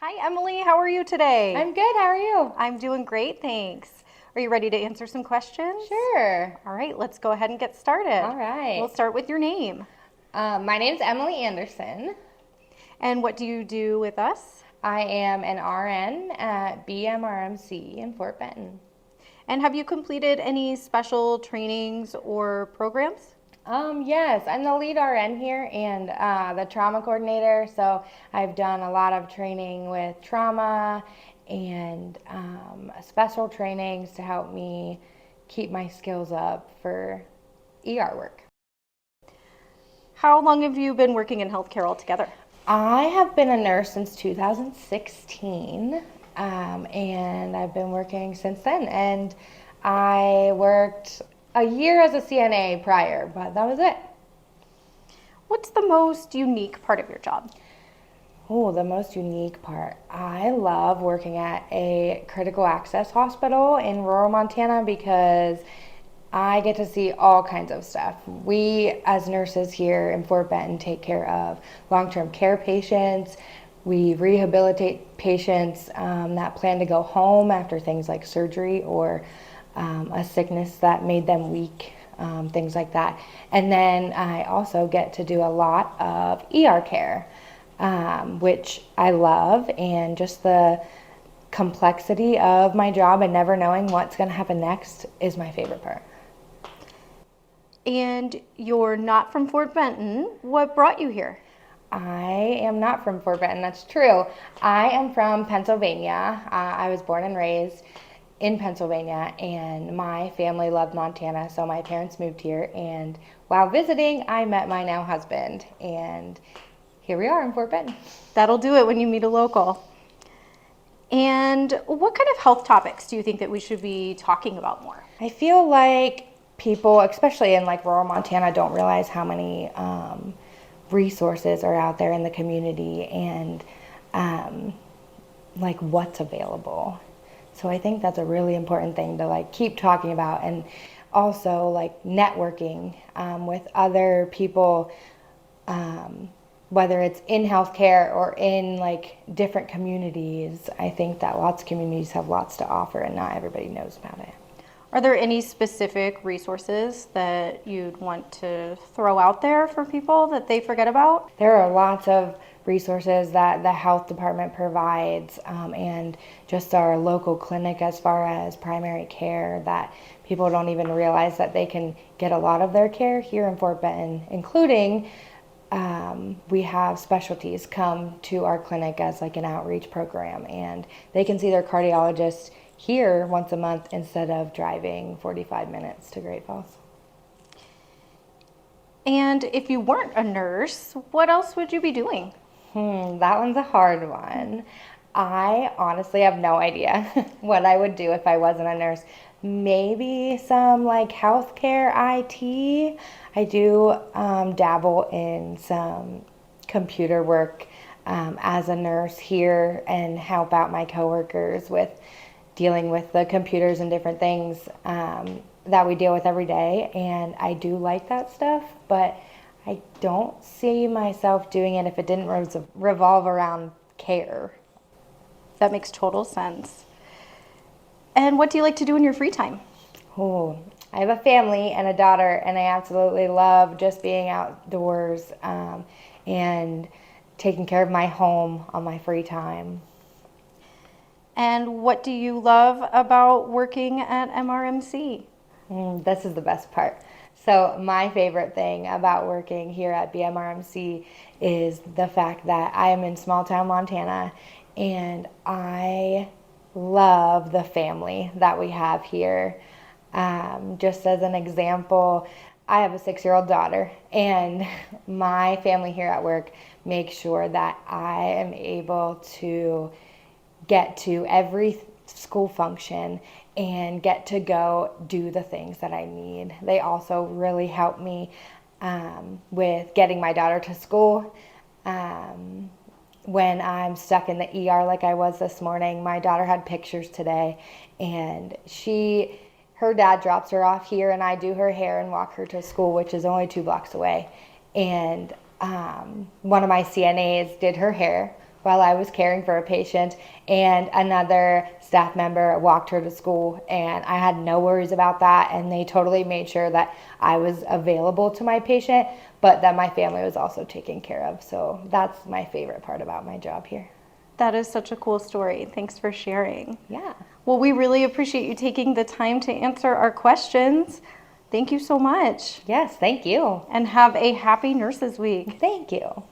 Hi, Emily. How are you today? I'm good. How are you? I'm doing great, thanks. Are you ready to answer some questions? Sure. All right, let's go ahead and get started. All We'll right. start with your name. My name's Emily Anderson. And what do you do with us? I am an RN at BMRMC in Fort Benton. And have you completed any special trainings or programs? Yes, I'm the lead RN here and the trauma coordinator. So I've done a lot of training with trauma and special trainings to help me keep my skills up for ER work. How long have you been working in healthcare altogether? I have been a nurse since 2016, and I've been working since then. And I worked a year as a CNA prior, but that was it. What's the most unique part of your job? Oh, the most unique part. I love working at a critical access hospital in rural Montana because I get to see all kinds of stuff. We, as nurses here in Fort Benton, take care of long-term care patients. We rehabilitate patients that plan to go home after things like surgery or a sickness that made them weak, things like that. And then I also get to do a lot of ER care, which I love, and just the complexity of my job and never knowing what's going to happen next is my favorite part. And you're not from Fort Benton. What brought you here? I am not from Fort Benton, that's true. I am from Pennsylvania. I was born and raised in Pennsylvania, and my family loved Montana, so my parents moved here. And while visiting, I met my now husband, and here we are in Fort Benton. That'll do it when you meet a local. And what kind of health topics do you think that we should be talking about more? I feel like people, especially in like rural Montana, don't realize how many resources are out there in the community and like what's available. So I think that's a really important thing to like keep talking about, and also like networking with other people, whether it's in healthcare or in like different communities. I think that lots of communities have lots to offer and not everybody knows about it. Are there any specific resources that you'd want to throw out there for people that they forget about? There are lots of resources that the health department provides, and just our local clinic as far as primary care, that people don't even realize that they can get a lot of their care here in Fort Benton, including we have specialties come to our clinic as like an outreach program, and they can see their cardiologist here once a month instead of driving 45 minutes to Great Falls. And if you weren't a nurse, what else would you be doing? That one's a hard one. I honestly have no idea what I would do if I wasn't a nurse. Maybe some like healthcare IT. I do dabble in some computer work as a nurse here and help out my coworkers with dealing with the computers and different things that we deal with every day. And I do like that stuff, but I don't see myself doing it if it didn't revolve around care. That makes total sense. And what do you like to do in your free time? Oh, I have a family and a daughter, and I absolutely love just being outdoors and taking care of my home on my free time. And what do you love about working at MRMC? This is the best part. So my favorite thing about working here at BMRMC is the fact that I am in small town Montana, and I love the family that we have here. Just as an example, I have a 6-year-old daughter, and my family here at work makes sure that I am able to get to every school function and get to go do the things that I need. They also really help me with getting my daughter to school. When I'm stuck in the ER like I was this morning, my daughter had pictures today, and her dad drops her off here, and I do her hair and walk her to school, which is only 2 blocks away. And one of my CNAs did her hair while I was caring for a patient, and another staff member walked her to school, and I had no worries about that, and they totally made sure that I was available to my patient, but that my family was also taken care of. So that's my favorite part about my job here. That is such a cool story. Thanks for sharing. Yeah. Well, we really appreciate you taking the time to answer our questions. Thank you so much. Yes, thank you. And have a happy Nurses Week. Thank you.